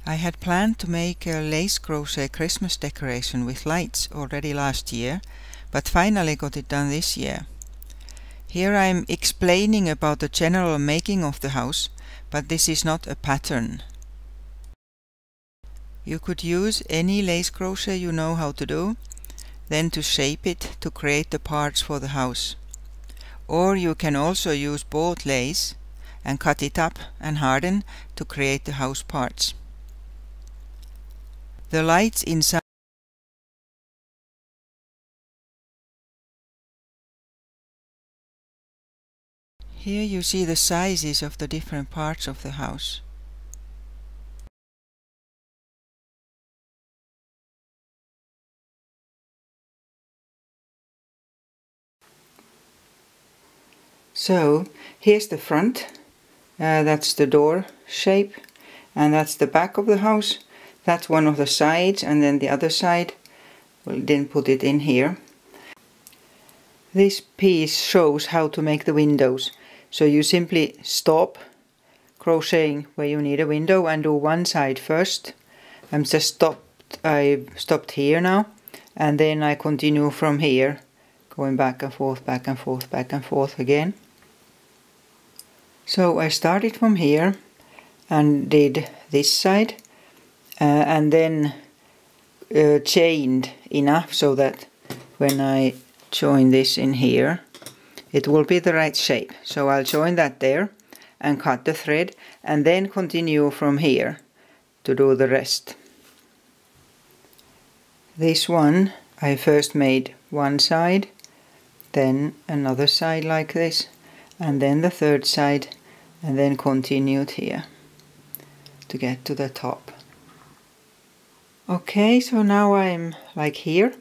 I had planned to make a lace crochet Christmas decoration with lights already last year, but finally got it done this year. Here I am explaining about the general making of the house, but this is not a pattern. You could use any lace crochet you know how to do, then to shape it to create the parts for the house. Or you can also use bought lace and cut it up and harden to create the house parts. The lights inside here you see the sizes of the different parts of the house. So here's the front, that's the door shape, and that's the back of the house. That's one of the sides, and then the other side, we didn't put it in here. This piece shows how to make the windows. So you simply stop crocheting where you need a window and do one side first. I stopped here now, and then I continue from here, going back and forth, back and forth, back and forth again. So I started from here and did this side. And then chained enough so that when I join this in here, it will be the right shape. So I'll join that there and cut the thread and then continue from here to do the rest. This one I first made one side, then another side like this, and then the third side, and then continued here to get to the top. Okay, so now I'm like here,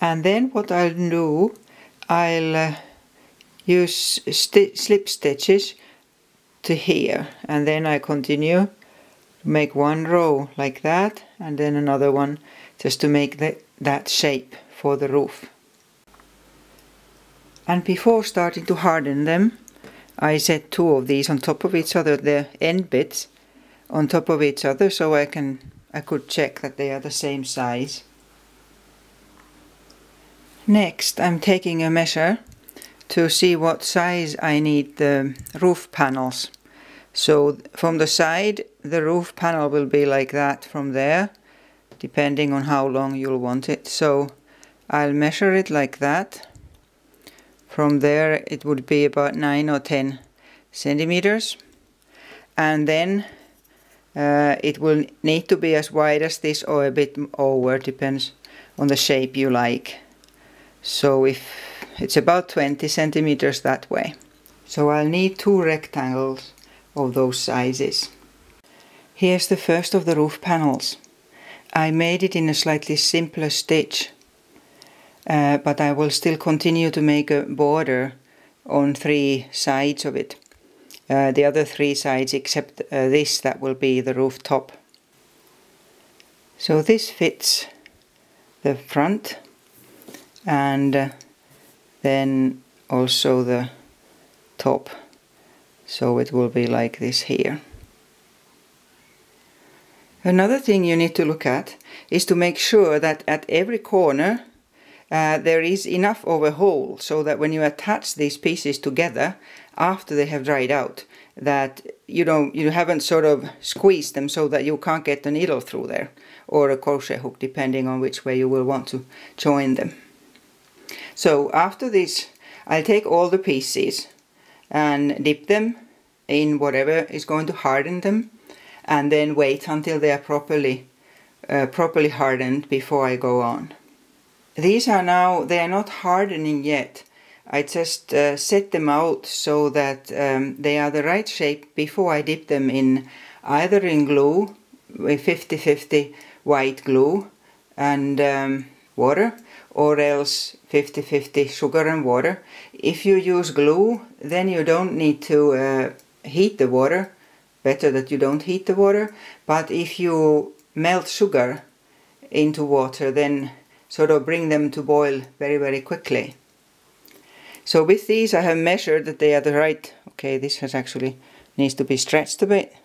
and then what I'll do, I'll use slip stitches to here, and then I continue to make one row like that, and then another one just to make that shape for the roof. And before starting to harden them, I set two of these on top of each other, the end bits on top of each other, so I could check that they are the same size. Next, I'm taking a measure to see what size I need the roof panels. So from the side, the roof panel will be like that from there, depending on how long you'll want it. So I'll measure it like that. From there it would be about 9 or 10 centimeters. And then it will need to be as wide as this or a bit over, depends on the shape you like. So if it's about 20 centimeters that way. So I'll need two rectangles of those sizes. Here's the first of the roof panels. I made it in a slightly simpler stitch, but I will still continue to make a border on 3 sides of it. The other 3 sides except this, that will be the roof top. So this fits the front and then also the top. So it will be like this here. Another thing you need to look at is to make sure that at every corner there is enough of a hole so that when you attach these pieces together after they have dried out, that you haven't sort of squeezed them so that you can't get the needle through there, or a crochet hook, depending on which way you will want to join them. So after this, I'll take all the pieces and dip them in whatever is going to harden them, and then wait until they are properly hardened before I go on. These are now, they are not hardening yet. I just set them out so that they are the right shape before I dip them in either in glue, with 50-50 white glue and water, or else 50-50 sugar and water. If you use glue, then you don't need to heat the water. Better that you don't heat the water. But if you melt sugar into water, then sort of bring them to boil very, very quickly. So with these I have measured that they are the right, okay, this has actually needs to be stretched a bit.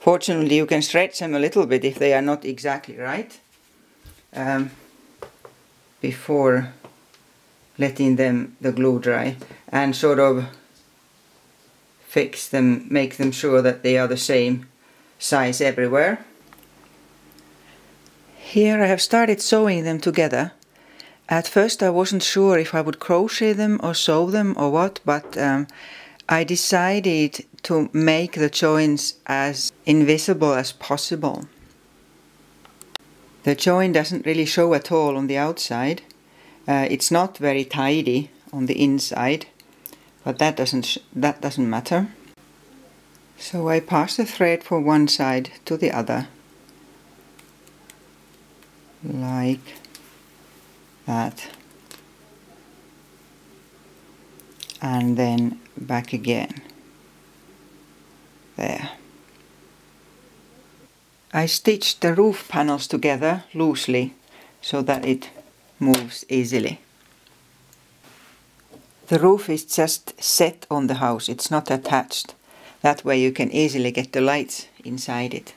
Fortunately, you can stretch them a little bit if they are not exactly right before letting the glue dry, and sort of fix them, make them sure that they are the same size everywhere. Here I have started sewing them together. At first I wasn't sure if I would crochet them or sew them or what, but I decided to make the joins as invisible as possible. The join doesn't really show at all on the outside. It's not very tidy on the inside, but that doesn't matter. So I pass the thread from one side to the other, like that, and then back again. There. I stitched the roof panels together loosely so that it moves easily. The roof is just set on the house, it's not attached. That way you can easily get the lights inside it.